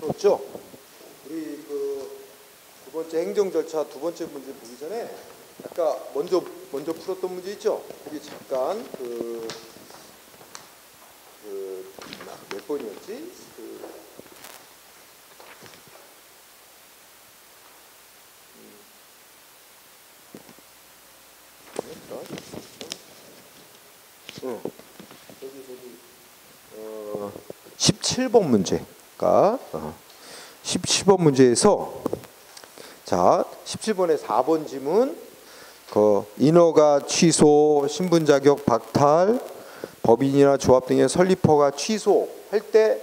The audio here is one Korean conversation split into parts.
풀었죠? 우리 두 번째 행정 절차 두 번째 문제 보기 전에 아까 먼저 풀었던 문제 있죠? 우리 잠깐 몇 번이었지? 저기 17번 문제가 17번 문제에서 자 17번의 4번 지문 인허가 취소, 신분 자격 박탈, 법인이나 조합 등의 설립허가 취소할 때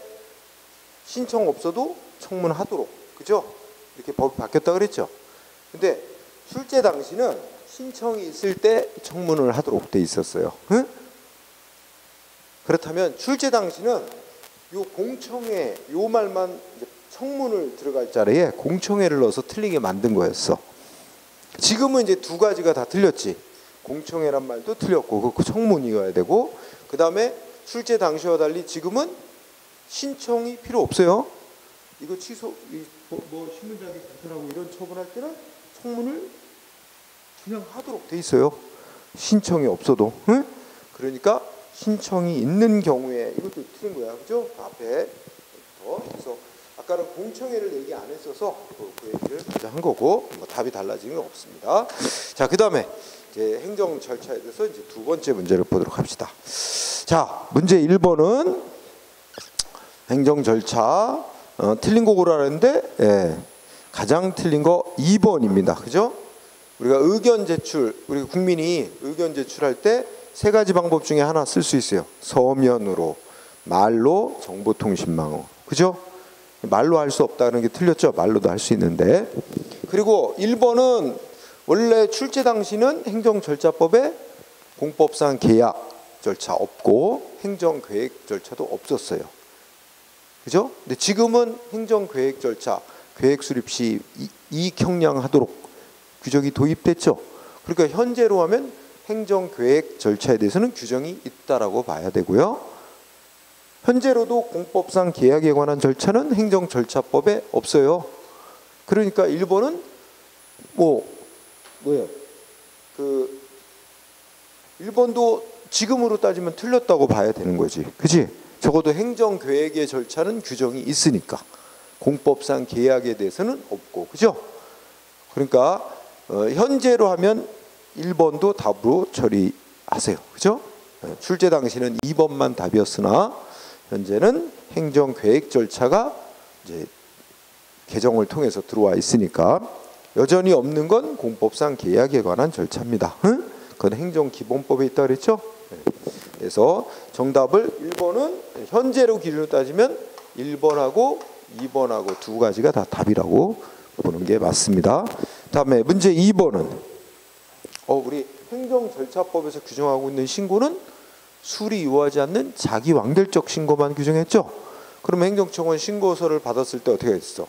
신청 없어도 청문하도록, 그죠? 이렇게 법이 바뀌었다 그랬죠. 근데 출제 당시는 신청이 있을 때 청문을 하도록 돼 있었어요. 응? 그렇다면 출제 당시는 요 공청회 요 말만 이제 청문을 들어갈 자리에 공청회를 넣어서 틀리게 만든 거였어. 지금은 이제 두 가지가 다 틀렸지. 공청회란 말도 틀렸고 그 청문이어야 되고, 그 다음에 출제 당시와 달리 지금은 신청이 필요 없어요. 이거 취소, 신분자격 박탈하고 이런 처분할 때는 청문을 그냥 하도록 돼 있어요. 신청이 없어도. 응? 그러니까 신청이 있는 경우에 이것도 틀린 거야, 그죠? 앞에 그래서 아까는 공청회를 얘기 안 했어서 그 얘기를 먼저 한 거고 답이 달라지는 건 없습니다. 자, 그 다음에 이제 행정 절차에 대해서 이제 두 번째 문제를 보도록 합시다. 자, 문제 1번은 행정 절차 틀린 거 고르라는데 가장 틀린 거 2번입니다. 그죠? 우리가 의견 제출, 우리 국민이 의견 제출할 때 세 가지 방법 중에 하나 쓸 수 있어요. 서면으로, 말로, 정보통신망으로. 그죠? 말로 할 수 없다는 게 틀렸죠. 말로도 할 수 있는데. 그리고 1번은 원래 출제 당시는 행정절차법에 공법상 계약 절차 없고 행정계획 절차도 없었어요. 그죠? 근데 지금은 행정계획 절차, 계획 수립 시 이익 형량하도록 규정이 도입됐죠. 그러니까 현재로 하면 행정계획 절차에 대해서는 규정이 있다라고 봐야 되고요. 현재로도 공법상 계약에 관한 절차는 행정절차법에 없어요. 그러니까 1번은 뭐예요? 1번도 지금으로 따지면 틀렸다고 봐야 되는 거지. 그치? 적어도 행정계획의 절차는 규정이 있으니까 공법상 계약에 대해서는 없고, 그죠? 그러니까 현재로 하면 1번도 답으로 처리하세요. 그죠? 출제 당시는 2번만 답이었으나 현재는 행정계획 절차가 이제 개정을 통해서 들어와 있으니까 여전히 없는 건 공법상 계약에 관한 절차입니다. 응? 그건 행정기본법에 있다 그랬죠? 그래서 정답을 1번은 현재로 기준으로 따지면 1번하고 2번하고 두 가지가 다 답이라고 보는 게 맞습니다. 다음에 문제 2번은 우리 행정절차법에서 규정하고 있는 신고는 수리 요하지 않는 자기 완결적 신고만 규정했죠. 그러면 행정청은 신고서를 받았을 때 어떻게 했어?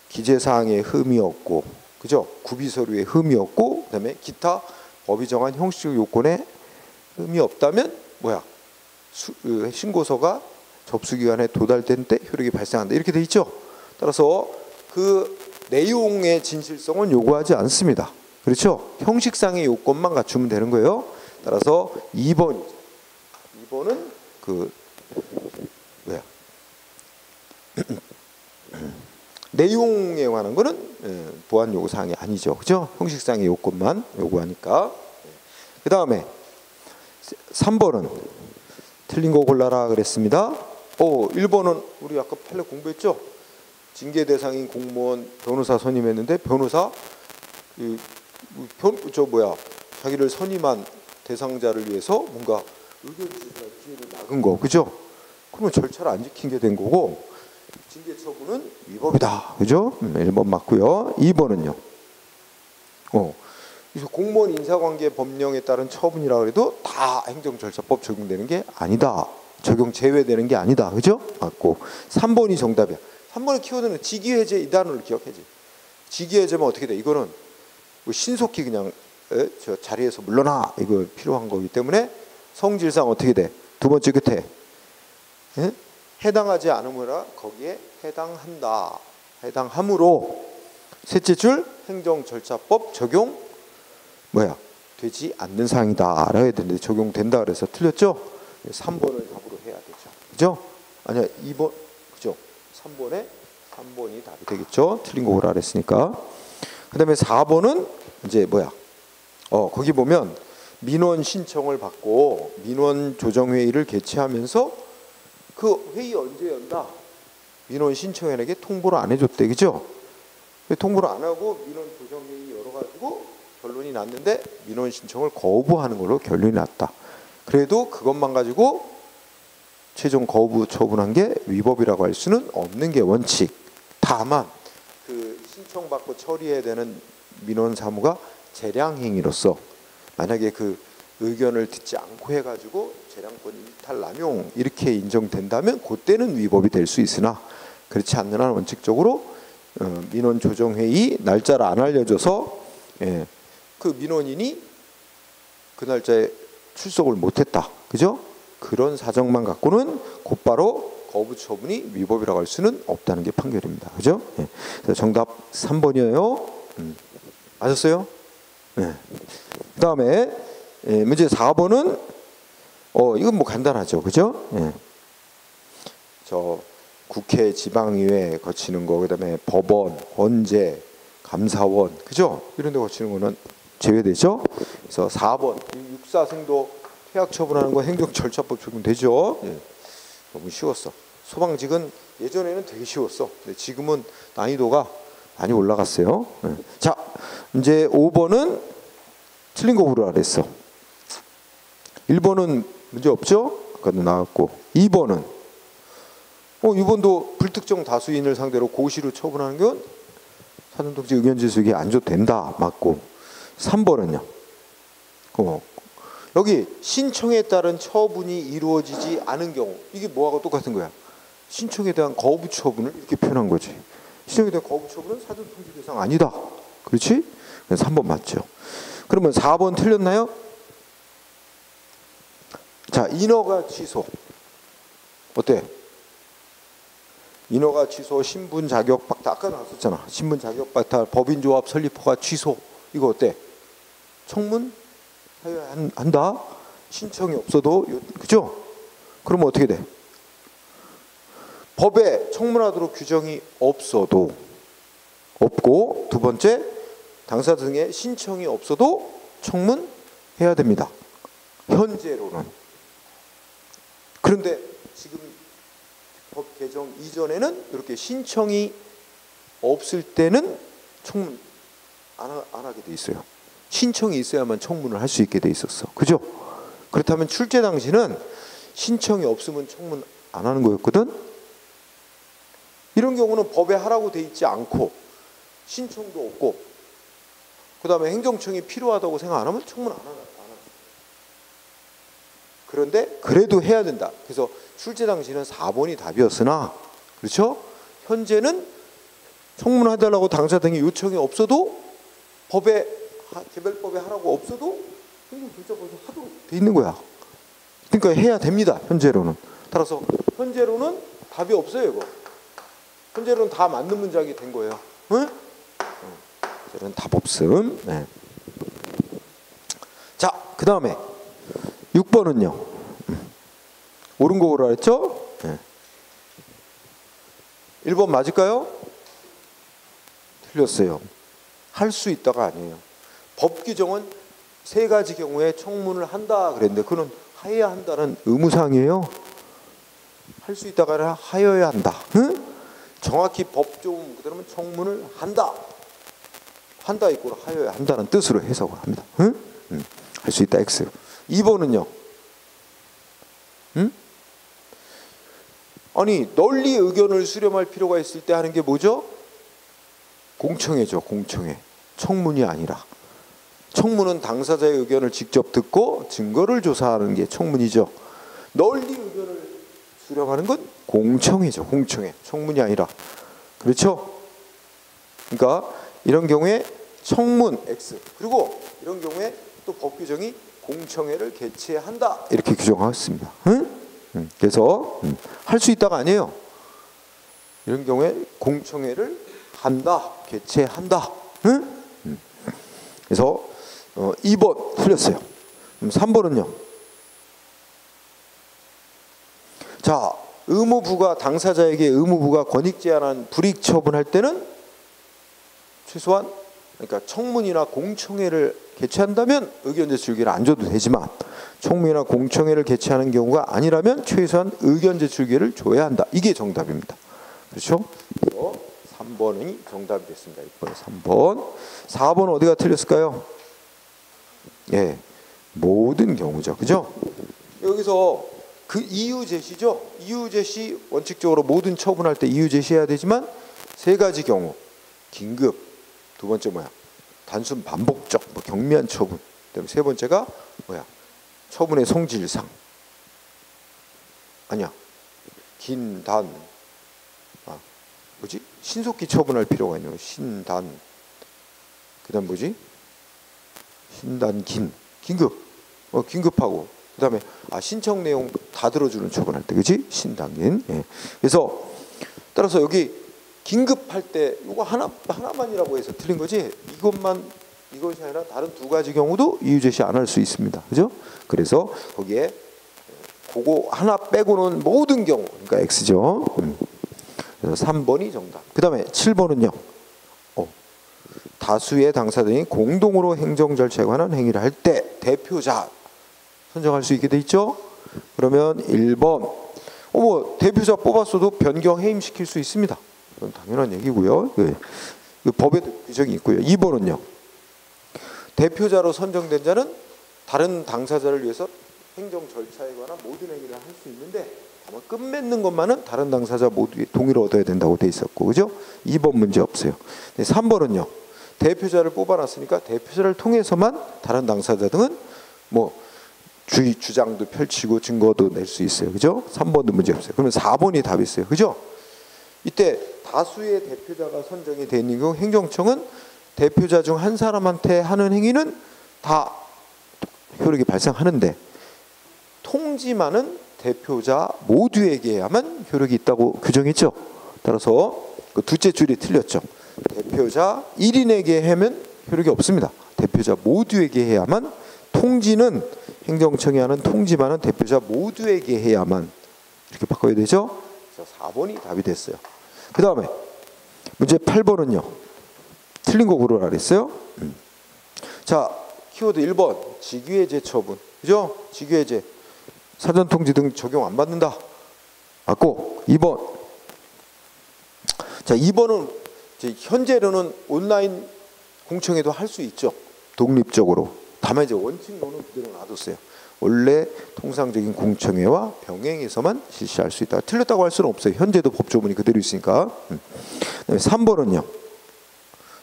기재사항에 흠이 없고, 그죠? 구비서류에 흠이 없고, 그다음에 기타 법이 정한 형식적 요건에 흠이 없다면 신고서가 접수기간에 도달된 때 효력이 발생한다. 이렇게 돼 있죠. 따라서 그 내용의 진실성은 요구하지 않습니다. 그렇죠? 형식상의 요건만 갖추면 되는 거예요. 따라서 2번이죠. 2번은 내용에 관한 거는 보안 요구 사항이 아니죠. 그죠? 형식상의 요건만 요구하니까. 그 다음에 3번은 틀린 거 골라라 그랬습니다. 1번은 우리 아까 판례 공부했죠? 징계 대상인 공무원 변호사 선임했는데 변호사 자기를 선임한 대상자를 위해서 뭔가 의견 제시할 기회를 막은 거, 그죠? 그러면 절차를 안 지킨 게 된 거고 징계 처분은 위법이다, 그죠? 1번 맞고요. 2번은요. 그래서 공무원 인사관계 법령에 따른 처분이라 그래도 다 행정절차법 적용되는 게 아니다. 적용 제외되는 게 아니다, 그죠? 맞고 3번이 정답이야. 3번의 키워드는 직위해제 이 단어를 기억해야지. 직위해제면 어떻게 돼? 이거는 신속히 그냥 저 자리에서 물러나 이거 필요한 거기 때문에 성질상 어떻게 돼? 두 번째 끝에 해당하지 않으므로 거기에 해당한다. 해당하므로 셋째 줄 행정절차법 적용 되지 않는 사항이다라고 해야 되는데 적용된다 그래서 틀렸죠? 3번을 답으로 해야 되죠. 그죠? 아니야 2번 그죠? 3번이 답이 되겠죠? 틀린 거 오라 그랬으니까. 그다음에 4번은 이제 거기 보면 민원 신청을 받고 민원 조정 회의를 개최하면서 그 회의 언제 연다? 민원 신청인에게 통보를 안 해줬대, 그죠? 통보를 안 하고 민원 조정 회의 열어가지고 결론이 났는데 민원 신청을 거부하는 걸로 결론이 났다. 그래도 그것만 가지고 최종 거부 처분한 게 위법이라고 할 수는 없는 게 원칙. 다만 그 신청받고 처리해야 되는 민원 사무가 재량 행위로서 만약에 그 의견을 듣지 않고 해가지고 재량권 일탈 남용 이렇게 인정된다면 그때는 위법이 될 수 있으나 그렇지 않는 한 원칙적으로 민원 조정 회의 날짜를 안 알려줘서 그 민원인이 그 날짜에 출석을 못했다, 그죠? 그런 사정만 갖고는 곧바로 거부 처분이 위법이라고 할 수는 없다는 게 판결입니다, 그죠? 그래서 정답 3번이에요. 아셨어요? 그 다음에 문제 4번은 이건 뭐 간단하죠, 그죠? 저 국회, 지방의회 거치는 거, 그다음에 법원, 헌재, 감사원, 그죠? 이런 데 거치는 거는 제외되죠. 그래서 4번 육사생도 퇴학 처분하는 거 행정절차법 적용되죠. 너무 쉬웠어. 소방직은 예전에는 되게 쉬웠어. 근데 지금은 난이도가 많이 올라갔어요. 자, 이제 5번은 틀린 거 고르라 그랬어. 1번은 문제 없죠? 아까도 나왔고. 2번은 2번도 불특정 다수인을 상대로 고시로 처분하는 건 사전통지 의견지수기 안 줘도 된다. 맞고. 3번은요. 여기 신청에 따른 처분이 이루어지지 않은 경우 이게 뭐하고 똑같은 거야? 신청에 대한 거부 처분을 이렇게 표현한 거지. 신청에 대한 거부 처분은 사전통지 대상 아니다. 그렇지? 그래서 3번 맞죠. 그러면 4번 틀렸나요? 자, 인허가 취소. 어때? 인허가 취소, 신분 자격 박탈. 아까 나왔었잖아. 신분 자격 박탈, 법인조합 설립 허가 취소. 이거 어때? 청문 한다. 신청이 없어도, 그죠? 그러면 어떻게 돼? 법에 청문하도록 규정이 없어도 없고, 두 번째 당사 등의 신청이 없어도 청문해야 됩니다. 현재로는. 그런데 지금 법 개정 이전에는 이렇게 신청이 없을 때는 청문 안 하게 돼 있어요. 신청이 있어야만 청문을 할 수 있게 돼 있었어. 그죠? 그렇다면 출제 당시는 신청이 없으면 청문 안 하는 거였거든. 이런 경우는 법에 하라고 돼 있지 않고 신청도 없고 그다음에 행정청이 필요하다고 생각 안 하면 청문 안 하나. 그런데 그래도 해야 된다. 그래서 출제 당시는 4번이 답이었으나 그렇죠? 현재는 청문해달라고 당사 등의 요청이 없어도 법에 개별법에 하라고 없어도 행정절차법에서 하도록 돼 있는 거야. 그러니까 해야 됩니다. 현재로는. 따라서 현재로는 답이 없어요. 이거. 현재로는 다 맞는 문장이 된 거예요. 응? 현재로는 답 없음. 네. 자, 그 다음에 6번은요. 옳은 거 오라 했죠? 네. 1번 맞을까요? 틀렸어요. 할 수 있다가 아니에요. 법 규정은 세 가지 경우에 청문을 한다 그랬는데 그는 하여야 한다는 의무사항이에요. 할 수 있다가 아니라 하여야 한다. 응? 정확히 법조문 그러면 청문을 한다. 한다 이꼬르 하여야 한다는 뜻으로 해석을 합니다. 응? 할 수 있다 X. 2번은요. 아니 널리 의견을 수렴할 필요가 있을 때 하는 게 뭐죠? 공청회죠. 공청회. 청문이 아니라. 청문은 당사자의 의견을 직접 듣고 증거를 조사하는 게 청문이죠. 널리 의견을 수렴하는 건 공청회죠. 공청회. 청문이 아니라. 그렇죠? 그러니까 이런 경우에 청문 X. 그리고 이런 경우에 또 법 규정이 공청회를 개최한다. 이렇게 규정하고 있습니다. 응? 그래서 할 수 있다가 아니에요. 이런 경우에 공청회를 한다, 개최한다. 그래서 2번 틀렸어요. 3번은요. 자, 의무부가 당사자에게 의무부가 권익 제한한 불이익 처분할 때는 최소한 그러니까 청문이나 공청회를 개최한다면 의견 제출기를 안 줘도 되지만 청문이나 공청회를 개최하는 경우가 아니라면 최소한 의견 제출기를 줘야 한다. 이게 정답입니다. 그렇죠? 그래서 3번이 정답이 됐습니다. 6번에 3번. 4번은 어디가 틀렸을까요? 예, 모든 경우죠. 그죠? 여기서 그 이유 제시죠. 이유 제시 원칙적으로 모든 처분할 때 이유 제시해야 되지만 세 가지 경우. 긴급, 두 번째 뭐야? 단순 반복적, 경미한 처분. 그다음에 세 번째가 뭐야? 처분의 성질상. 아니야. 긴단. 뭐지? 신속히 처분할 필요가 있는 거. 신단. 그다음 뭐지? 신단 긴급. 긴급하고. 그다음에 신청 내용 다 들어주는 처분할 때, 그지? 신단긴. 예. 그래서 따라서 여기 긴급할 때 이거 하나만이라고 해서 틀린 거지. 이것이 아니라 다른 두 가지 경우도 이유 제시 안 할 수 있습니다. 그죠? 그래서 거기에 그거 하나 빼고는 모든 경우, 그러니까 X죠. 그래서 3번이 정답. 그다음에 7번은요. 다수의 당사자들이 공동으로 행정 절차에 관한 행위를 할 때 대표자 선정할 수 있게 돼 있죠. 그러면 1번. 대표자 뽑았어도 변경 해임시킬 수 있습니다. 그건 당연한 얘기고요. 그 법에도 규정이 있고요. 2번은요. 대표자로 선정된 자는 다른 당사자를 위해서 행정 절차에 관한 모든 행위를 할 수 있는데 다만 끝맺는 것만은 다른 당사자 모두의 동의를 얻어야 된다고 돼 있었고, 그죠? 2번 문제 없어요. 3번은요. 대표자를 뽑아놨으니까 대표자를 통해서만 다른 당사자 등은 주장도 펼치고 증거도 낼 수 있어요. 그죠? 3번도 문제 없어요. 그러면 4번이 답이 있어요. 그죠? 이때 다수의 대표자가 선정이 돼 있는 경우 행정청은 대표자 중 한 사람한테 하는 행위는 다 효력이 발생하는데 통지만은 대표자 모두에게야만 효력이 있다고 규정했죠. 따라서 그 둘째 줄이 틀렸죠. 대표자 1인에게 하면 효력이 없습니다. 대표자 모두에게 해야만, 통지는 행정청이 하는 통지만은 대표자 모두에게 해야만, 이렇게 바꿔야 되죠. 그래서 4번이 답이 됐어요. 그 다음에 문제 8번은요. 틀린 거 고르라 그랬어요. 자, 키워드 1번 직위해제 처분. 그죠? 직위해제. 사전통지 등 적용 안 받는다. 맞고. 2번. 자, 2번은 현재로는 온라인 공청회도 할 수 있죠. 독립적으로. 다만 이제 원칙론은 그대로 놔뒀어요. 원래 통상적인 공청회와 병행해서만 실시할 수 있다. 틀렸다고 할 수는 없어요. 현재도 법조문이 그대로 있으니까. 3번은요.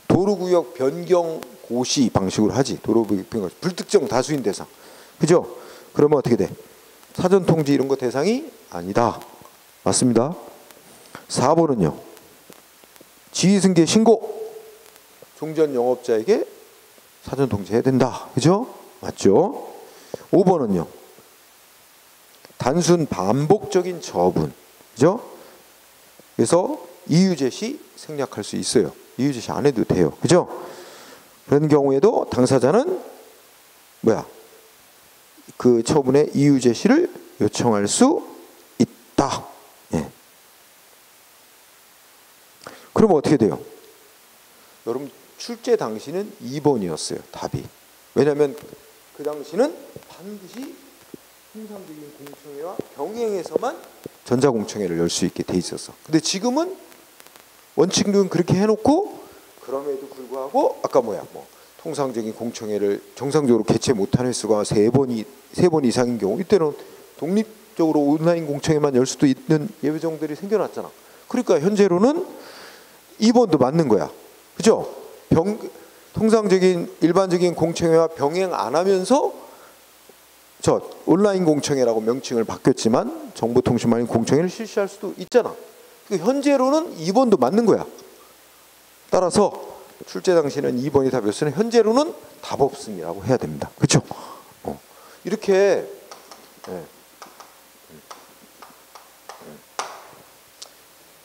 도로구역 변경 고시 방식으로 하지. 도로구역 변경 불특정 다수인 대상. 그죠? 그러면 어떻게 돼? 사전통지 이런 거 대상이 아니다. 맞습니다. 4번은요. 지휘승계 신고. 종전 영업자에게 사전통지해야 된다. 그죠? 맞죠? 5번은요. 단순 반복적인 처분. 그죠? 그래서 이유제시 생략할 수 있어요. 이유제시 안 해도 돼요. 그죠? 그런 경우에도 당사자는 그 처분의 이유제시를 요청할 수 있다. 예. 그럼 어떻게 돼요? 여러분 출제 당시는 2번이었어요. 답이. 왜냐하면 그 당시는 반드시 통상적인 공청회와 병행해서만 전자공청회를 열 수 있게 돼 있었어. 근데 지금은 원칙은 그렇게 해놓고 그럼에도 불구하고 아까 통상적인 공청회를 정상적으로 개최 못하는 횟수가 3번 이상인 경우 이때는 독립적으로 온라인 공청회만 열 수도 있는 예외정들이 생겨났잖아. 그러니까 현재로는 2번도 맞는 거야. 그죠? 통상적인 일반적인 공청회와 병행 안 하면서 온라인 공청회라고 명칭을 바뀌었지만 정보통신망인 공청회를 실시할 수도 있잖아. 현재로는 2번도 맞는 거야. 따라서 출제 당시는 2번이 답이었으니 현재로는 답 없음이라고 해야 됩니다. 그렇죠? 이렇게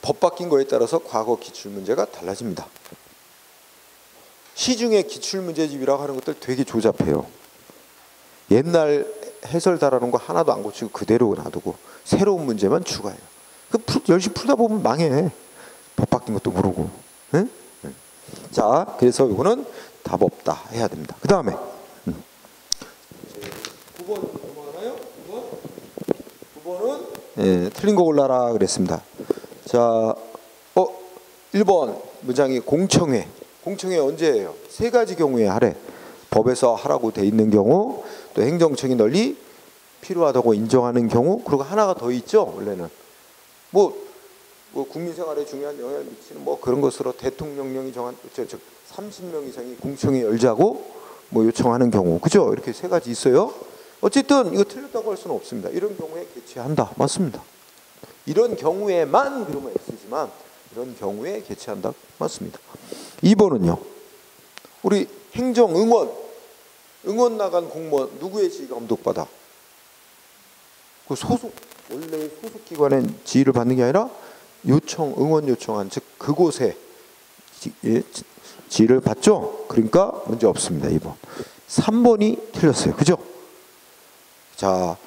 법 바뀐 거에 따라서 과거 기출문제가 달라집니다. 시중에 기출문제집이라고 하는 것들 되게 조잡해요. 옛날 해설 달아놓은 거 하나도 안 고치고 그대로 놔두고 새로운 문제만 추가해요. 열심히 풀다 보면 망해. 법 바뀐 것도 모르고. 응? 자, 그래서 이거는 답 없다 해야 됩니다. 그 다음에 9번 넘어가나요? 9번은 예, 틀린 거 골라라 그랬습니다. 자, 1번 문장이 공청회. 공청회 언제예요? 세 가지 경우에 하래. 법에서 하라고 돼 있는 경우, 또 행정청이 널리 필요하다고 인정하는 경우, 그리고 하나가 더 있죠. 원래는 뭐 국민 생활에 중요한 영향을 미치는 뭐 그런 것으로 대통령령이 정한 30명 이상이 공청회 열자고 뭐 요청하는 경우, 그죠? 이렇게 세 가지 있어요. 어쨌든 이거 틀렸다고 할 수는 없습니다. 이런 경우에 개최한다. 맞습니다. 이런 경우에만 그러면 X지만 이런 경우에 개최한다. 맞습니다. 2번은요. 우리 행정 응원 나간 공무원 누구의 지휘가 감독받아? 그 원래 소속 기관의 지휘를 받는 게 아니라 응원 요청한 즉 그곳에 지휘를 받죠. 그러니까 문제 없습니다. 2번. 3번이 틀렸어요. 그죠? 자,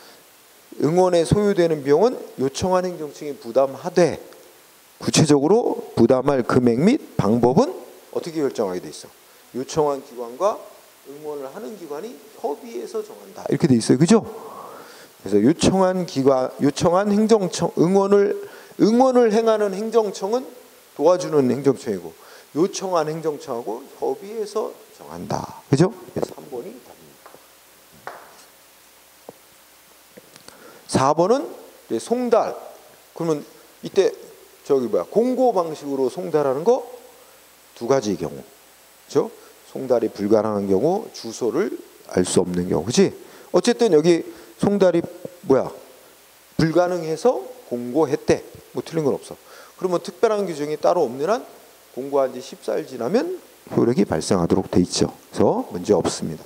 응원에 소요되는 비용은 요청한 행정청이 부담하되 구체적으로 부담할 금액 및 방법은 어떻게 결정하게 돼 있어? 요청한 기관과 응원을 하는 기관이 협의해서 정한다. 이렇게 돼 있어요. 그죠? 그래서 요청한 행정청 응원을 행하는 행정청은 도와주는 행정청이고 요청한 행정청하고 협의해서 정한다. 그죠? 그래서 3번이 답입니다. 4번은 송달. 그러면 이때 공고 방식으로 송달하는 거 두 가지 경우. 그죠? 송달이 불가능한 경우, 주소를 알 수 없는 경우. 그지? 어쨌든 여기 송달이 불가능해서 공고했대. 뭐 틀린 건 없어. 그러면 특별한 규정이 따로 없는 한 공고한 지 14일 지나면 효력이 발생하도록 돼 있죠. 그래서 문제 없습니다.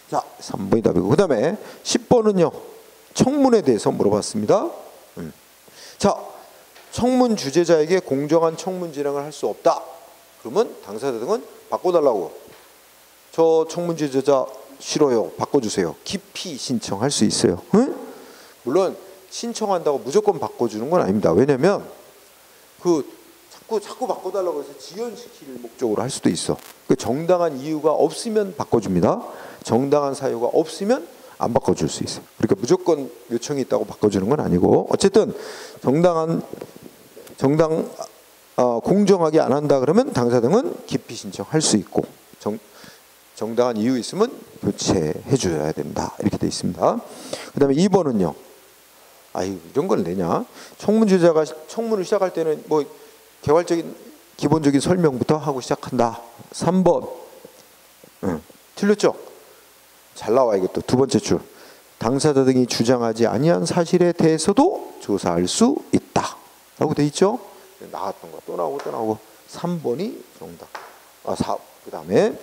자, 3번이 답이고. 그 다음에 10번은요. 청문에 대해서 물어봤습니다. 자, 청문 주재자에게 공정한 청문 진행을 할 수 없다. 그러면 당사자 등은 바꿔달라고. 저 청문 주재자 싫어요. 바꿔주세요. 기피 신청할 수 있어요. 응? 물론 신청한다고 무조건 바꿔주는 건 아닙니다. 왜냐면 자꾸 바꿔달라고 해서 지연시킬 목적으로 할 수도 있어. 정당한 이유가 없으면 바꿔줍니다. 정당한 사유가 없으면 안 바꿔줄 수 있어요. 그러니까 무조건 요청이 있다고 바꿔주는 건 아니고, 어쨌든 공정하게 안 한다 그러면 당사자 등은 기피 신청할 수 있고, 정당한 이유 있으면 교체해 줘야 된다. 이렇게 돼 있습니다. 그 다음에 2번은요. 이런 걸 내냐? 청문주재자가 청문을 시작할 때는 뭐 개괄적인 기본적인 설명부터 하고 시작한다. 3번. 틀렸죠? 잘 나와 이것도. 두 번째 줄. 당사자 등이 주장하지 아니한 사실에 대해서도 조사할 수 있다. 라고 돼 있죠? 나왔던 거 또 나오고 3번이 정답. 그 다음에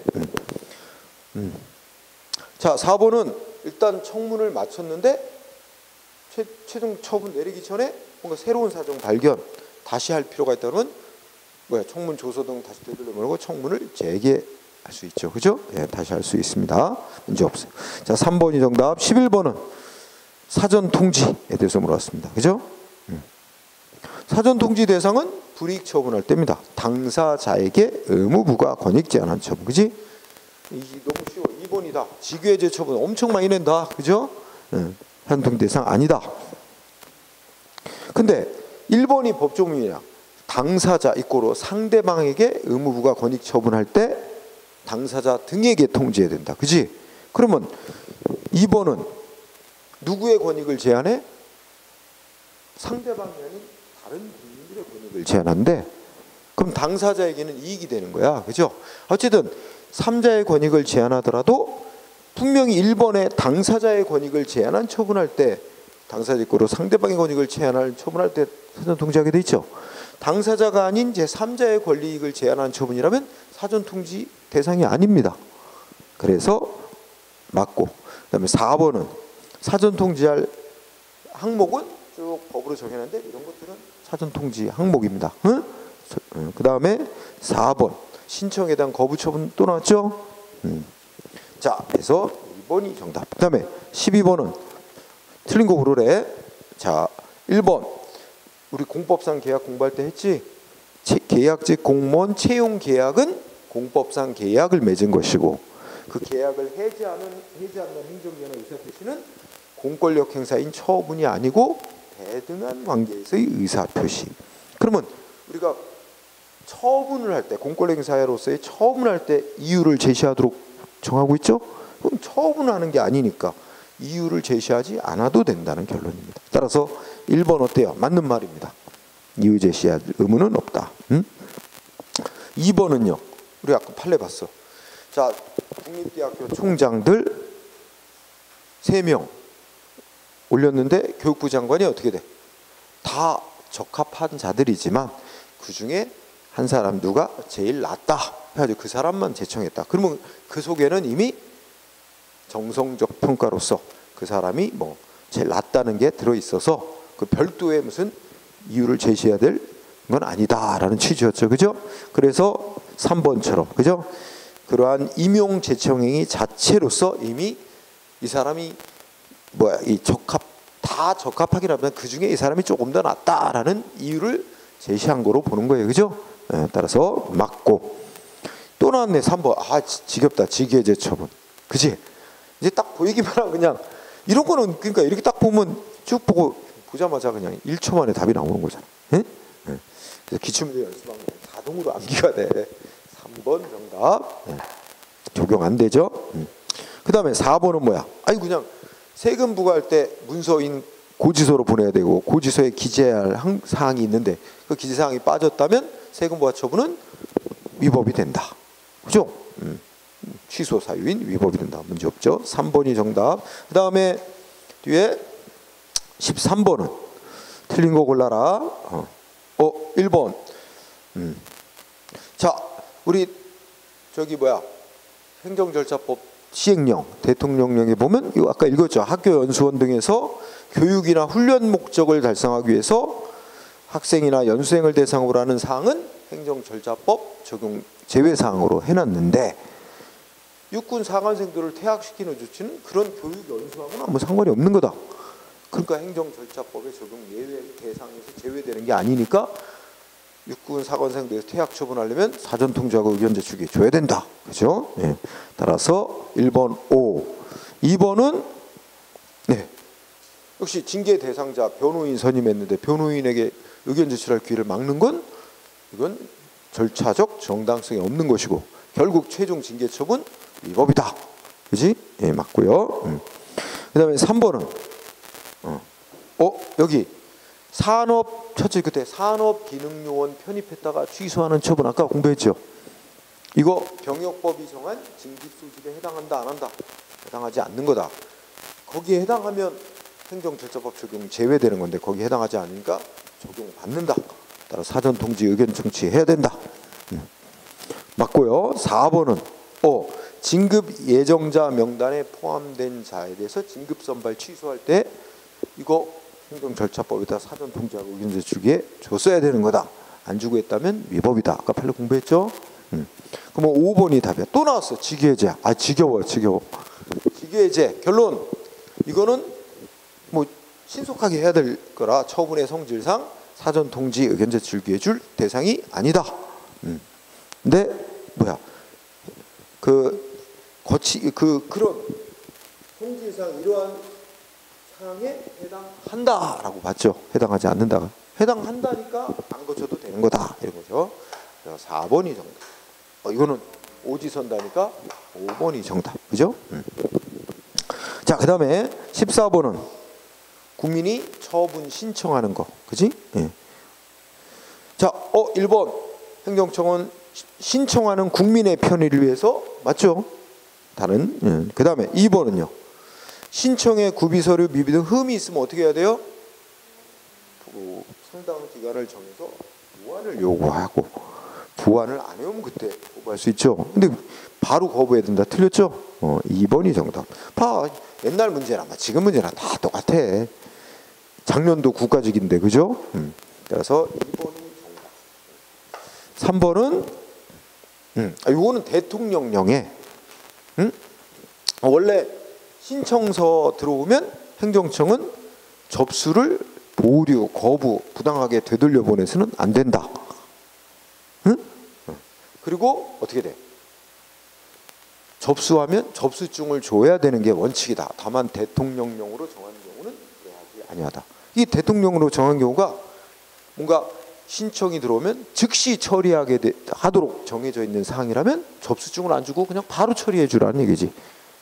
자, 4번은 일단 청문을 마쳤는데 최종 처분 내리기 전에 뭔가 새로운 사정 발견 다시 할 필요가 있다면 청문 조서 등 다시 되돌려보고 청문을 재개할 수 있죠. 그죠? 예, 다시 할 수 있습니다. 문제 없어요. 자, 3번이 정답. 11번은 사전 통지에 대해서 물어봤습니다. 그죠? 사전 통지 대상은 불이익 처분할 때입니다. 당사자에게 의무 부과 권익 제한한 처분. 그지? 너무 쉬워. 2번이다. 직위해제 처분 엄청 많이 낸다. 그죠? 사전 통지 대상 아니다. 근데 1번이 법조문이냐? 당사자 이꼬로 상대방에게 의무 부과 권익 처분할 때 당사자 등에게 통지해야 된다. 그지? 그러면 2번은 누구의 권익을 제한해? 상대방이 아닌 다른 국민들의 권익을 제한하는데, 그럼 당사자에게는 이익이 되는 거야. 그죠? 어쨌든 3자의 권익을 제한하더라도 분명히 1번에 당사자의 권익을 제한한 처분할 때 당사자 이꼬로 상대방의 권익을 제한할 처분할 때 사전 통지하게 돼 있죠. 당사자가 아닌 제3자의 권리익을 제한한 처분이라면 사전 통지 대상이 아닙니다. 그래서 맞고, 그다음에 4번은 사전 통지할 항목은 쭉 법으로 정해놨는데 이런 것들은 사전 통지 항목입니다. 응? 그 다음에 4번 신청에 대한 거부 처분 또 나왔죠? 자, 그래서 2번이 정답. 그 다음에 12번은 틀린 거 고르래. 자, 1번 우리 공법상 계약 공부할 때 했지? 계약직 공무원 채용 계약은 공법상 계약을 맺은 것이고 그 계약을 해지하는 행정기관의 의사표시는 공권력 행사인 처분이 아니고 대등한 관계에서의 의사표시. 그러면 우리가 처분을 할 때 공권력 행사로서의 처분할 때 이유를 제시하도록 정하고 있죠? 그럼 처분하는 게 아니니까 이유를 제시하지 않아도 된다는 결론입니다. 따라서 1번 어때요? 맞는 말입니다. 이유 제시할 의무는 없다. 2번은요. 우리 아까 판례 봤어. 자, 국립대학교 총장들 3명 올렸는데 교육부 장관이 어떻게 돼? 다 적합한 자들이지만 그중에 한 사람 누가 제일 낫다 해가지고 그 사람만 제청했다. 그러면 그 속에는 이미 정성적 평가로서 그 사람이 뭐 제일 낫다는 게 들어있어서 그 별도의 무슨 이유를 제시해야 될 건 아니다라는 취지였죠. 그죠? 그래서 3번처럼 그죠? 그러한 임용 제청행위 자체로서 이미 이 사람이 이 다 적합하긴 그 중에 이 사람이 조금 더 낫다라는 이유를 제시한 거로 보는 거예요. 그죠? 따라서 맞고. 또 나왔네 3번. 아 지겹다. 직위해제 처분. 그지? 이제 딱 보이기만 하면 그냥 이런 거는 그러니까 이렇게 딱 보면 쭉 보자마자 그냥 1초 만에 답이 나오는 거잖아. 예? 그래서 기출문제 연습하면 자동으로 암기가 돼. 3번 정답. 적용 안 되죠? 그 다음에 4번은 뭐야? 아니 그냥 세금 부과할 때 문서인 고지서로 보내야 되고 고지서에 기재해야 할 사항이 있는데 그 기재사항이 빠졌다면 세금 부과 처분은 위법이 된다. 그죠? 취소 사유인 위법이 된다. 문제 없죠? 3번이 정답. 그 다음에 뒤에 13번은 틀린 거 골라라. 1번. 자, 우리 행정절차법 시행령, 대통령령에 보면 이거 아까 읽었죠. 학교 연수원 등에서 교육이나 훈련 목적을 달성하기 위해서 학생이나 연수생을 대상으로 하는 사항은 행정절차법 적용 제외사항으로 해놨는데 육군 사관생들을 퇴학시키는 조치는 그런 교육 연수하고는 아무 상관이 없는 거다. 그러니까 행정절차법의 적용 예외 대상에서 제외되는 게 아니니까 육군 사관생들에서 퇴학 처분하려면 사전 통지하고 의견 제출기 줘야 된다. 그죠? 예. 따라서 1번 O. 2번은 역시 징계 대상자 변호인 선임했는데 변호인에게 의견 제출할 기회를 막는 건 이건 절차적 정당성이 없는 것이고 결국 최종 징계 처분 위법이다. 그지? 예, 맞고요. 그다음에 3번은 여기 첫째 그때 산업기능요원 편입했다가 취소하는 처분 아까 공부했죠. 이거 병역법이 정한 징집소집에 해당한다 안 한다? 해당하지 않는 거다. 거기에 해당하면 행정절차법 적용 제외되는 건데 거기에 해당하지 않으니까 적용받는다. 따라 사전통지 의견 청취해야 된다. 맞고요. 4번은 진급 예정자 명단에 포함된 자에 대해서 진급 선발 취소할 때 이거 행정절차법에다 사전 통지하고 의견 제출기에 줬어야 되는 거다. 안 주고 했다면 위법이다. 아까 판례 공부했죠? 그러면 5번이 답이야. 또 나왔어. 직위해제. 지겨워. 직위해제. 결론. 이거는 뭐 신속하게 해야 될 거라 처분의 성질상 사전 통지 의견 제출기에 줄 대상이 아니다. 근데 그런 성질상 이러한 사항에 해당한다라고 봤죠. 해당하지 않는다가 해당한다니까 안 거쳐도 되는 거다 이런 거죠. 그래서 4번이 정답. 이거는 오지선다니까 5번이 정답. 그죠? 자, 그다음에 14번은 국민이 처분 신청하는 거. 그지? 예. 자, 1번 행정청은 신청하는 국민의 편의를 위해서 맞죠? 다른. 그다음에 2번은요. 신청에 구비서류 미비 등 흠이 있으면 어떻게 해야 돼요? 상당 기간을 정해서 보완을 요구하고 보완을 안 해오면 그때 거부할 수 있죠. 근데 바로 거부해야 된다. 틀렸죠? 2번이 정답. 봐. 옛날 문제나 지금 문제나 다 똑같아. 작년도 국가직인데, 그죠? 따라서 2번이 정답. 3번은 요거는 대통령령에 원래 신청서 들어오면 행정청은 접수를 보류, 거부, 부당하게 되돌려 보내서는 안 된다. 그리고 어떻게 돼? 접수하면 접수증을 줘야 되는 게 원칙이다. 다만 대통령령으로 정한 경우는 그래야지 아니하다. 이 대통령으로 정한 경우가 뭔가 신청이 들어오면 즉시 하도록 정해져 있는 사항이라면 접수증을 안 주고 그냥 바로 처리해 주라는 얘기지.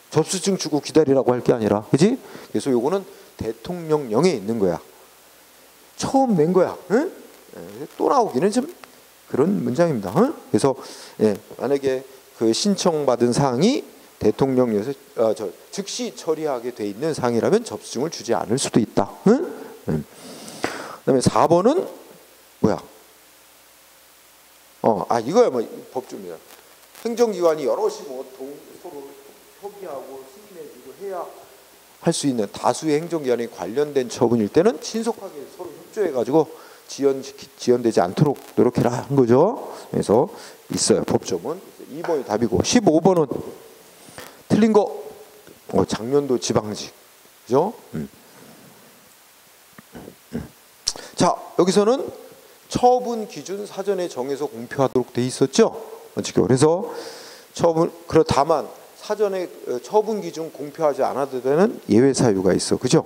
접수증 주고 기다리라고 할 게 아니라, 그지? 그래서 요거는 대통령령에 있는 거야. 처음 낸 거야. 응? 또 나오기는 좀 그런 문장입니다. 응? 그래서 만약에 그 신청받은 사항이 대통령령에서 즉시 처리하게 돼 있는 사항이라면 접수증을 주지 않을 수도 있다. 응? 그다음에 4번은 뭐야? 이거야 뭐 법조입니다. 행정기관이 여럿이 뭐 서로 협의하고 승인해주고 해야 할 수 있는 다수의 행정기관이 관련된 처분일 때는 신속하게 서로 협조해가지고 지연되지 않도록 노력해라 한 거죠. 그래서 있어요. 법조문. 2번이 답이고 15번은 틀린 거. 작년도 지방직. 그죠? 자, 여기서는 처분 기준 사전에 정해서 공표하도록 돼 있었죠. 그래서 다만 사전에 처분 기준 공표하지 않아도 되는 예외 사유가 있어. 그죠?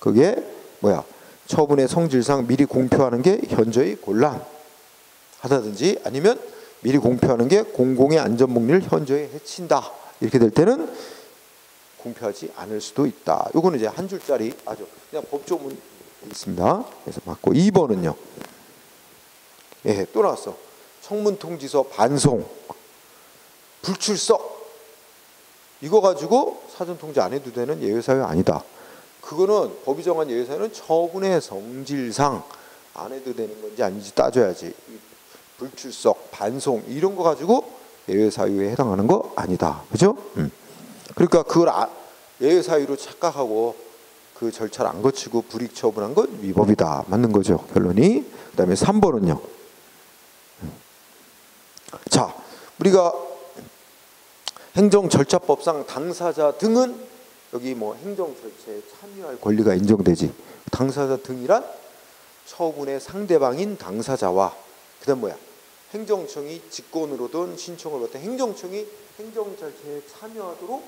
그게 뭐야? 처분의 성질상 미리 공표하는 게 현저히 곤란하다든지 아니면 미리 공표하는 게 공공의 안전복리를 현저히 해친다. 이렇게 될 때는 공표하지 않을 수도 있다. 요거는 이제 한 줄짜리 아주 그냥 법조문 있습니다. 그래서 맞고 2번은요. 또 나왔어. 청문통지서 반송, 불출석 이거 가지고 사전 통지 안 해도 되는 예외사유 아니다. 그거는 법이 정한 예외사유는 처분의 성질상 안 해도 되는 건지 아닌지 따져야지. 불출석, 반송 이런 거 가지고 예외사유에 해당하는 거 아니다. 그죠? 그러니까 그걸 예외사유로 착각하고 그 절차를 안 거치고 불이익 처분한 건 위법이다. 맞는 거죠. 결론이. 그다음에 3번은요. 자, 우리가 행정절차법상 당사자 등은 여기 뭐 행정절차에 참여할 권리가 인정되지. 당사자 등이란 처분의 상대방인 당사자와 그다음 뭐야? 행정청이 직권으로든 신청을 받던 행정청이 행정절차에 참여하도록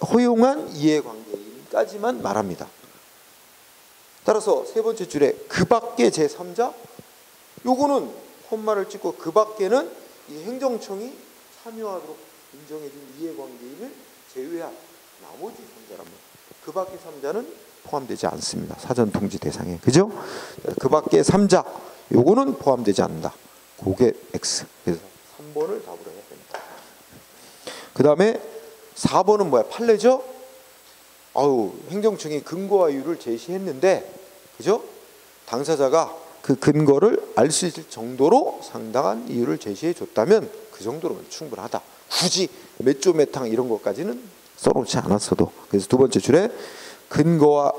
허용한 이해관계인까지만 말합니다. 따라서 세 번째 줄에 그 밖에 제3자 요거는 콤마를 찍고 그 밖에는 이 행정청이 참여하도록 인정해준 이해관계인을 제외한 나머지 3자란 말이에요. 그 밖에 3자는 포함되지 않습니다. 사전 통지 대상에. 그죠? 그 밖에 3자 요거는 포함되지 않는다. 그게 X. 그래서 3번을 답으로 해야 됩니다. 그 다음에 4번은 뭐야? 판례죠? 행정청이 근거와 이유를 제시했는데, 그죠? 당사자가 그 근거를 알 수 있을 정도로 상당한 이유를 제시해 줬다면 그 정도로면 충분하다. 굳이 몇 조 몇 항 이런 것까지는 써놓지 않았어도. 그래서 두 번째 줄에 근거와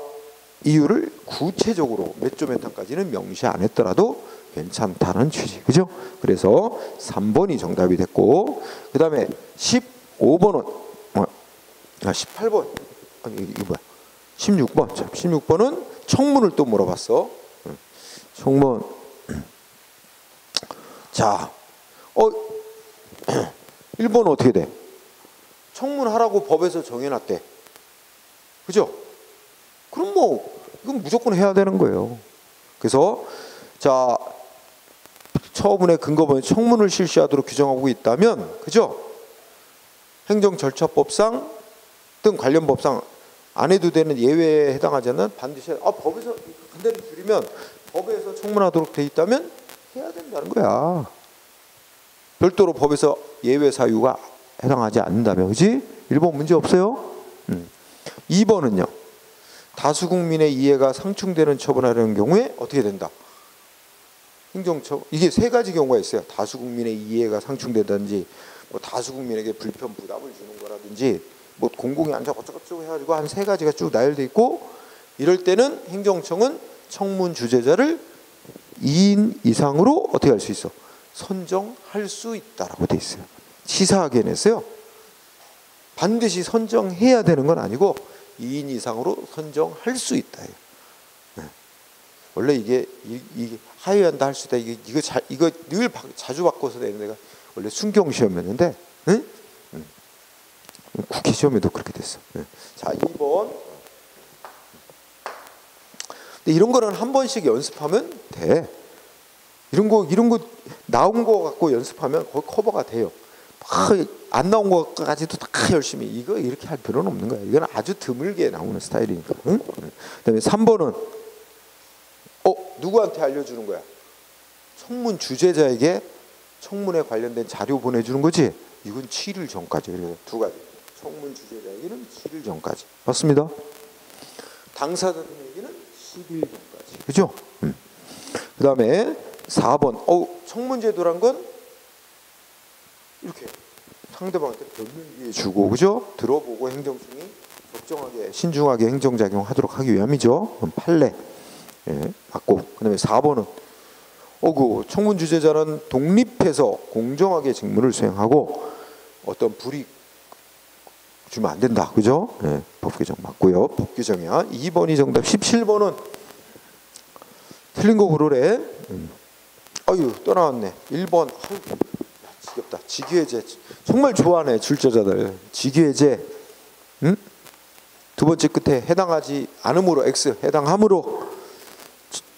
이유를 구체적으로 몇 조 몇 항까지는 명시 안 했더라도 괜찮다는 취지. 그죠? 그래서 3번이 정답이 됐고, 그 다음에 15번은 18번 이거 뭐야? 16번. 16번은 청문을 또 물어봤어. 청문. 자, 1번은 어떻게 돼? 청문하라고 법에서 정해놨대. 그죠? 그럼 뭐 이건 무조건 해야 되는 거예요. 그래서 자, 처분의 근거범위 청문을 실시하도록 규정하고 있다면, 그죠? 행정절차법상 등 관련 법상 안 해도 되는 예외에 해당하지 않는 반드시 법에서 근대를 줄이면 법에서 청문하도록 돼 있다면 해야 된다는 거야. 별도로 법에서 예외 사유가 해당하지 않는다면, 그지? 1번 문제 없어요. 2번은요. 다수 국민의 이해가 상충되는 처분하려는 경우에 어떻게 된다? 행정처분. 이게 세 가지 경우가 있어요. 다수 국민의 이해가 상충되든지, 뭐 다수 국민에게 불편 부담을 주는 거라든지, 뭐 공공이 앉아 어쩌고저쩌고 해가지고 한 3가지가 쭉 나열돼 있고, 이럴 때는 행정청은 청문 주재자를 2인 이상으로 어떻게 할 수 있어? 선정할 수 있다라고 돼 있어요. 시사하게 냈어요. 반드시 선정해야 되는 건 아니고 2인 이상으로 선정할 수 있다. 네. 원래 이게 하회한다 할 수 있다. 이거 늘 자주 바꿔서 내는 데가 원래 순경 시험이었는데, 응? 국회 시험에도 그렇게 됐어. 네. 자, 2번. 근데 이런 거는 한 번씩 연습하면 돼. 이런 거 나온 거 갖고 연습하면 거의 커버가 돼요. 안 나온 거까지도 다 열심히 이거 이렇게 할 필요는 없는 거야. 이건 아주 드물게 나오는 스타일이니까. 응? 그다음에 3번은 누구한테 알려주는 거야? 청문 주재자에게 청문에 관련된 자료 보내주는 거지. 이건 7일 전까지. 그래서 2가지. 청문 주재자에게는 7일 전까지. 맞습니다. 당사자에게는 10일 전까지. 그죠? 그다음에 4번. 청문제도란 건 이렇게 상대방한테 변명기회 주고, 그죠? 들어보고 행정청이 적정하게 신중하게 행정작용하도록 하기 위함이죠. 판례. 예, 맞고. 그다음에 4번은 그 청문 주재자는 독립해서 공정하게 직무를 수행하고 어떤 불이익 주면 안 된다. 그죠? 예, 법 규정 맞고요. 법 규정이야. 2번이 정답. 17번은 틀린 거 고르래. 또 나왔네. 1번. 지겹다. 직위해제. 정말 좋아하네, 출제자들. 직위해제. 응? 2번째 끝에 해당하지 않음으로 X, 해당함으로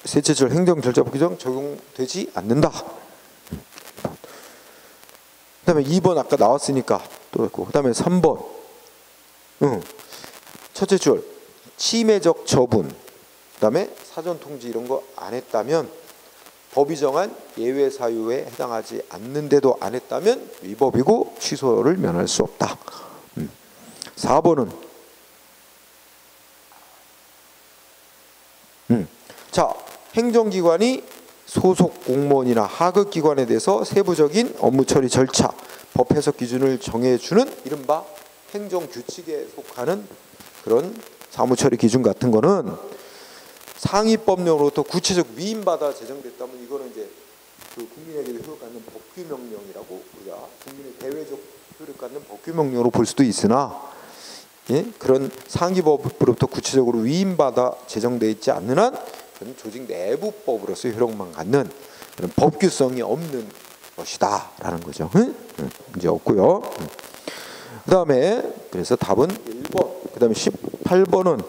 셋째 절 행정 절차법 규정 적용되지 않는다. 그다음에 2번 아까 나왔으니까 또 있고. 그다음에 3번. 첫째 줄 침해적 처분. 그다음에 사전 통지 이런 거 안 했다면, 법이 정한 예외 사유에 해당하지 않는데도 안 했다면 위법이고 취소를 면할 수 없다. 4번은 자, 행정기관이 소속 공무원이나 하급 기관에 대해서 세부적인 업무 처리 절차, 법 해석 기준을 정해주는 이른바 행정규칙에 속하는 그런 사무처리 기준 같은 거는 상위법령으로부터 구체적 위임받아 제정됐다면 이거는 이제 그 국민에게 효력 갖는 법규명령이라고 우리가 국민의 대외적 효력 갖는 법규명령으로 볼 수도 있으나, 예? 그런 상위법으로부터 구체적으로 위임받아 제정되어 있지 않는 한 그건 조직 내부법으로서 효력만 갖는 그런 법규성이 없는 것이다라는 거죠. 문제 없고요. 그다음에 그래서 답은 1번. 그다음에 18번은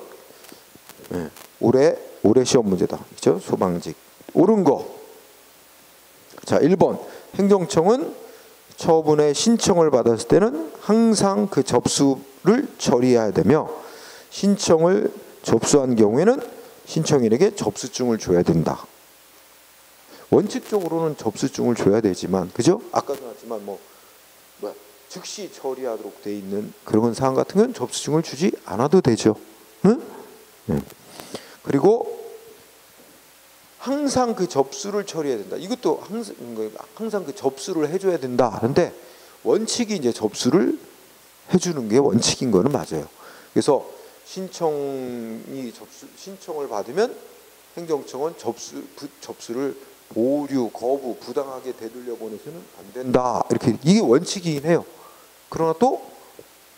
올해 시험 문제다. 그렇죠? 소방직. 옳은 거. 자, 1번. 행정청은 처분의 신청을 받았을 때는 항상 그 접수를 처리해야 되며, 신청을 접수한 경우에는 신청인에게 접수증을 줘야 된다. 원칙적으로는 접수증을 줘야 되지만, 그죠? 아까도 나왔지만 즉시 처리하도록 돼 있는 그런 사항 같은 건 접수증을 주지 않아도 되죠. 응? 네. 그리고 항상 그 접수를 처리해야 된다. 이것도 항상 그 접수를 해줘야 된다. 그런데 원칙이 이제 접수를 해주는 게 원칙인 거는 맞아요. 그래서 신청을 받으면 행정청은 접수를 보류, 거부, 부당하게 되돌려 보내서는 안 된다. 이렇게 이게 원칙이긴 해요. 그러나 또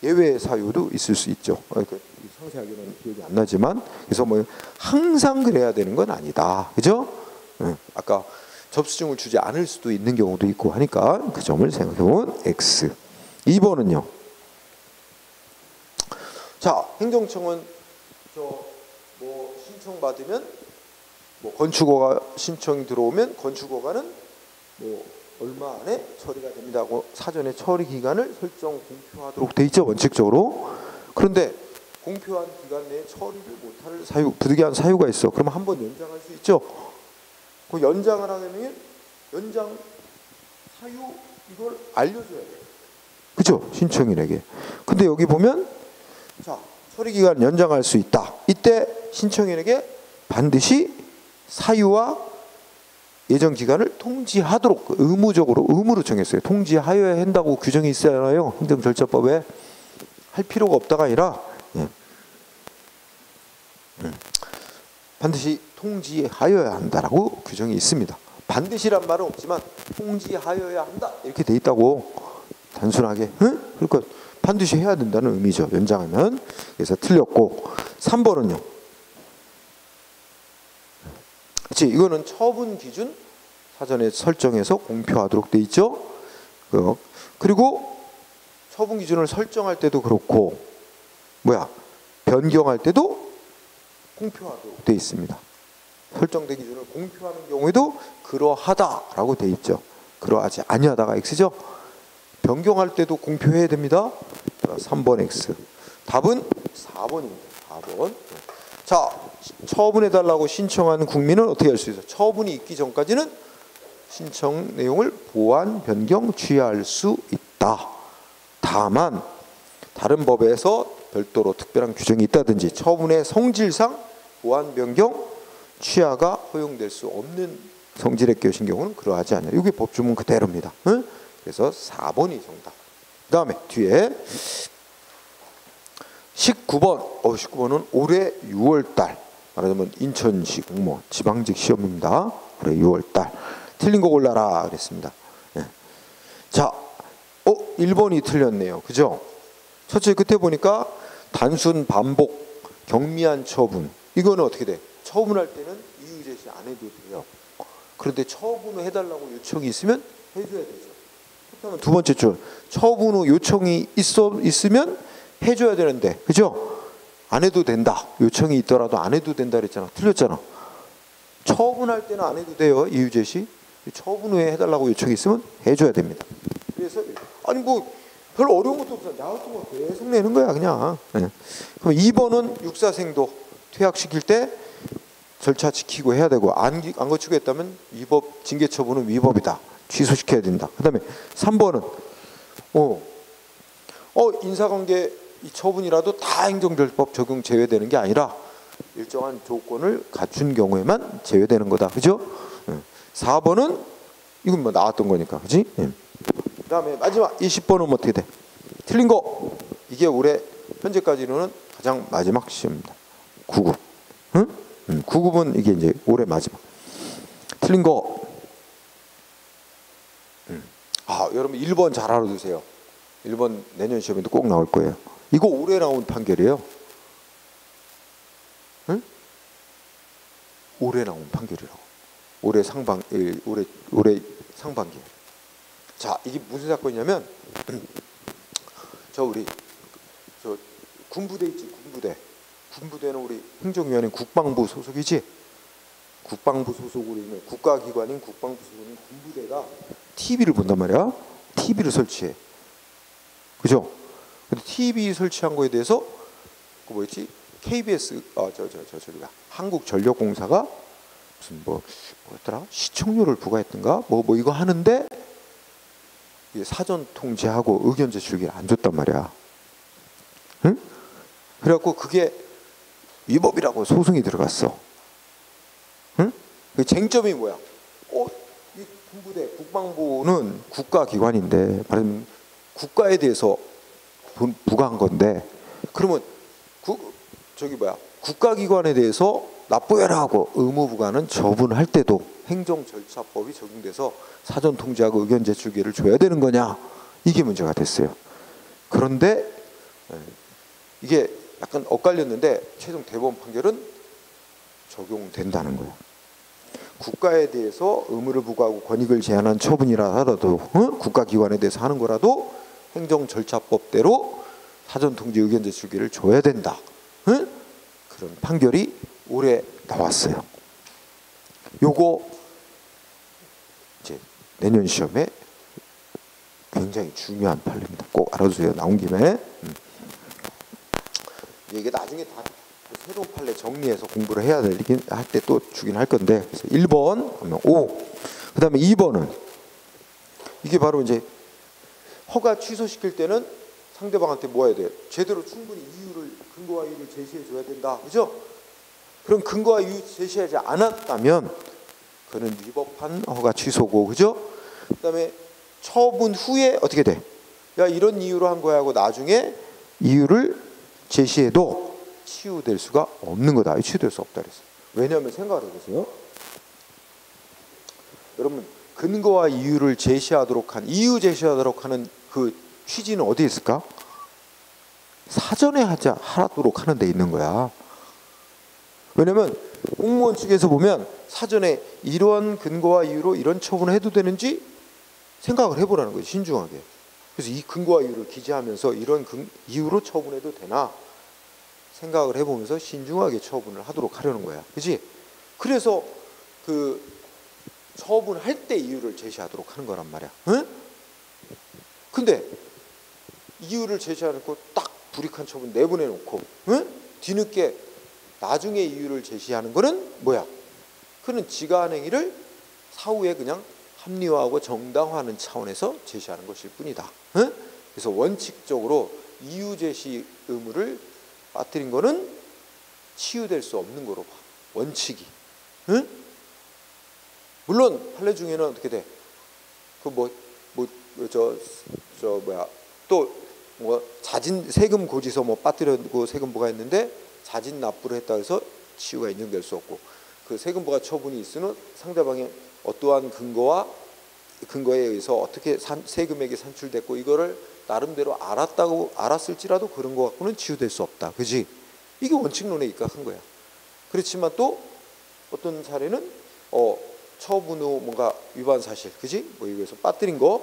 예외 사유도 있을 수 있죠. 상세하게는 기억이 안 나지만, 그래서 항상 그래야 되는 건 아니다. 그죠? 아까 접수증을 주지 않을 수도 있는 경우도 있고 하니까 그 점을 생각해보면 X. 2번은요. 자, 행정청은 신청 받으면 건축허가 신청이 들어오면 건축허가는 얼마 안에 처리가 됩니다 하고 사전에 처리 기간을 설정 공표하도록 돼 있죠, 원칙적으로. 그런데 공표한 기간 내에 처리를 못할 사유, 부득이한 사유가 있어. 그러면 한 번 연장할 수 있죠. 그 연장을 하려면 연장 사유 이걸 알려줘야 돼요. 그죠? 신청인에게. 근데 여기 보면 자, 처리 기간 연장할 수 있다. 이때 신청인에게 반드시 사유와 예정 기간을 통지하도록 의무로 정했어요. 통지하여야 한다고 규정이 있잖아요. 행정절차법에. 할 필요가 없다가 아니라 반드시 통지하여야 한다라고 규정이 있습니다. 반드시란 말은 없지만 통지하여야 한다 이렇게 돼 있다고 단순하게 그러니까 반드시 해야 된다는 의미죠. 연장하면. 그래서 틀렸고 3번은요. 그렇지, 이거는 처분 기준 사전에 설정해서 공표하도록 돼 있죠. 그리고 처분 기준을 설정할 때도 그렇고 변경할 때도 공표하도록 돼 있습니다. 설정된 기준을 공표하는 경우에도 그러하다라고 돼 있죠. 그러하지 아니하다가 X죠. 변경할 때도 공표해야 됩니다. 3번 X. 답은 4번입니다. 4번. 자, 처분해달라고 신청한 국민은 어떻게 할 수 있어요? 처분이 있기 전까지는 신청 내용을 보완, 변경, 취하할 수 있다. 다만 다른 법에서 별도로 특별한 규정이 있다든지 처분의 성질상 보완, 변경, 취하가 허용될 수 없는 성질의 것인 경우는 그러하지 않아요. 이게 법주문 그대로입니다. 그래서 4번이 정답. 그 다음에 뒤에 19번. 19번은 올해 6월달. 말하자면 인천시 공무원 지방직 시험입니다. 올해 6월달. 틀린 거 골라라 그랬습니다. 자, 1번이 틀렸네요. 그죠? 첫째 끝에 보니까 단순 반복 경미한 처분. 이거는 어떻게 돼? 처분할 때는 이유 제시 안 해도 돼요. 그런데 처분 후 해달라고 요청이 있으면 해줘야 되죠. 그렇다면 두 번째 줄 처분 후 요청이 있으면 해줘야 되는데, 그죠? 안 해도 된다. 요청이 있더라도 안 해도 된다 그랬잖아. 틀렸잖아. 처분할 때는 안 해도 돼요. 이유 제시. 처분 후에 해달라고 요청이 있으면 해줘야 됩니다. 그래서 아니 별 어려운 것도 없어. 나 같은 거 계속 내는 거야 그냥. 그럼 2번은 육사생도 퇴학시킬 때 절차 지키고 해야 되고 안 거치고 했다면 위법 징계처분은 위법이다. 취소시켜야 된다. 그다음에 3번은 인사관계 이 처분이라도 다 행정절법 적용 제외되는 게 아니라 일정한 조건을 갖춘 경우에만 제외되는 거다. 그죠? 4번은 이건 뭐 나왔던 거니까. 그지? 그다음에 마지막 20번은 어떻게 돼? 틀린 거. 이게 올해 현재까지는 가장 마지막 시험입니다. 9급. 9급은 이게 이제 올해 마지막. 틀린 거. 여러분 1번 잘 알아두세요. 1번 내년 시험에도 꼭 나올 거예요. 이거 올해 나온 판결이에요. 올해 나온 판결이라고. 올해 상반기. 자, 이게 무슨 사건이냐면 저 군부대 있지, 군부대. 군부대는 우리 행정위원회 국방부 소속이지. 국방부 소속으로 있는 국가기관인 국방부 소속인 군부대가 TV를 본단 말이야. TV를 설치해. 그죠? 근데 TV 설치한 거에 대해서 그 뭐였지? KBS 저기가 한국전력공사가 무슨 뭐였더라? 시청료를 부과했던가? 뭐 이거 하는데 사전 통지하고 의견 제출기를 안 줬단 말이야. 응? 그래갖고 그게 위법이라고 소송이 들어갔어. 응? 그 쟁점이 뭐야? 이 군부대 국방부는 국가기관인데 말하자면 국가에 대해서 부과한 건데 그러면 국가기관에 대해서 납부해라 하고 의무부과는 처분할 때도 행정절차법이 적용돼서 사전 통지하고 의견 제출기를 줘야 되는 거냐, 이게 문제가 됐어요. 그런데 이게 약간 엇갈렸는데 최종 대법원 판결은 적용된다는 거예요. 국가에 대해서 의무를 부과하고 권익을 제한한 처분이라 하더라도 국가기관에 대해서 하는 거라도 행정절차법대로 사전 통지 의견 제출기를 줘야 된다. 그런 판결이 올해 나왔어요. 요거 이제 내년 시험에 굉장히 중요한 판례입니다. 꼭 알아두세요. 나온 김에. 이게 나중에 다 새로운 판례 정리해서 공부를 해야 되긴 할 때 또 주긴 할 건데. 그래서 1번 그러면 O. 그다음에 2번은 이게 바로 이제 허가 취소시킬 때는 상대방한테 뭐 해야 돼요? 제대로 충분히 근거와 이유를 제시해 줘야 된다. 그죠? 그럼 근거와 이유 제시하지 않았다면 그는 위법한 허가 취소고, 그죠? 그다음에 처분 후에 어떻게 돼? 야, 이런 이유로 한 거야 하고 나중에 이유를 제시해도 치유될 수가 없는 거다. 치유될 수 없다 그랬어요. 왜냐하면 생각을 해보세요. 여러분 근거와 이유를 제시하도록 한 이유 제시하도록 하는 그 취지는 어디에 있을까? 사전에 하도록 하는 데 있는 거야. 왜냐면 공무원 측에서 보면 사전에 이러한 근거와 이유로 이런 처분을 해도 되는지 생각을 해보라는 거예요. 신중하게. 그래서 이 근거와 이유를 기재하면서 이런 이유로 처분해도 되나 생각을 해보면서 신중하게 처분을 하도록 하려는 거야. 그렇지? 그래서 그 처분할 때 이유를 제시하도록 하는 거란 말이야. 응? 근데 이유를 제시하고 딱 불이익한 처분 내보내놓고 응? 뒤늦게 나중에 이유를 제시하는 거는 뭐야? 그는 지가 한 행위를 사후에 그냥 합리화하고 정당화하는 차원에서 제시하는 것일 뿐이다. 응? 그래서 원칙적으로 이유 제시 의무를 빠뜨린 거는 치유될 수 없는 거로 봐. 원칙이. 응? 물론 판례 중에는 어떻게 돼? 또 자진 세금 고지서 빠뜨리고 세금부가 했는데 자진 납부를 했다 해서 치유가 인정될 수 없고 그 세금부가 처분이 있으면 상대방의 어떠한 근거에 의해서 어떻게 세금액이 산출됐고 이거를 나름대로 알았을지라도 그런 거 갖고는 치유될 수 없다. 그지? 이게 원칙론에 입각한 거야. 그렇지만 또 어떤 사례는 처분 후 뭔가 위반 사실, 그지? 이거에서 빠뜨린 거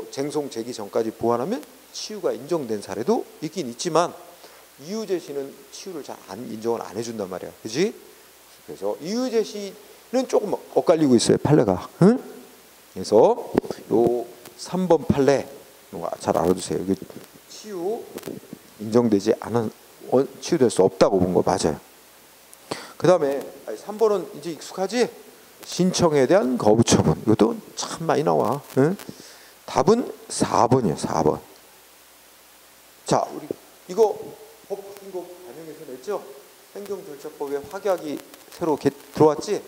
쟁송 제기 전까지 보완하면 치유가 인정된 사례도 있긴 있지만 이유 제시는 치유를 잘 인정을 안 해준단 말이야. 그지? 그래서 이유 제시는 조금 엇갈리고 있어요. 판례가. 응? 그래서 요 3번 판례 잘 알아두세요. 이게 치유 인정되지 않은 치유될 수 없다고 본 거 맞아요. 그 다음에 3번은 이제 익숙하지? 신청에 대한 거부 처분. 이것도 참 많이 나와. 응? 답은 4번이에요. 4번. 자, 우리 이거 법 바뀐 거 반영해서 냈죠? 행정절차법에 확약이 새로 들어왔지?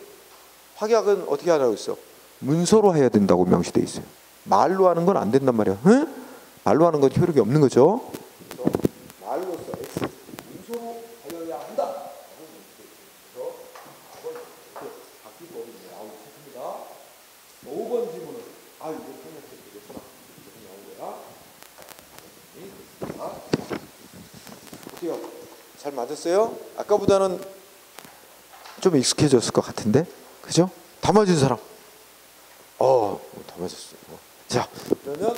확약은 어떻게 하라고 했어? 문서로 해야 된다고 명시돼 있어요. 말로 하는 건 안 된단 말이야. 응? 말로 하는 건 효력이 없는 거죠. 그래서 말로써 문서로 하여야 한다. 그래서 4번 바뀐 법이 나오기 시작합니다. 5번 질문은 이거 통역해 되겠구나. 이렇게 나온 거야. 어때요? 잘 맞았어요? 아까보다는 좀 익숙해졌을 것 같은데, 그죠? 다 맞은 사람? 다 맞았어요. 자, 그러면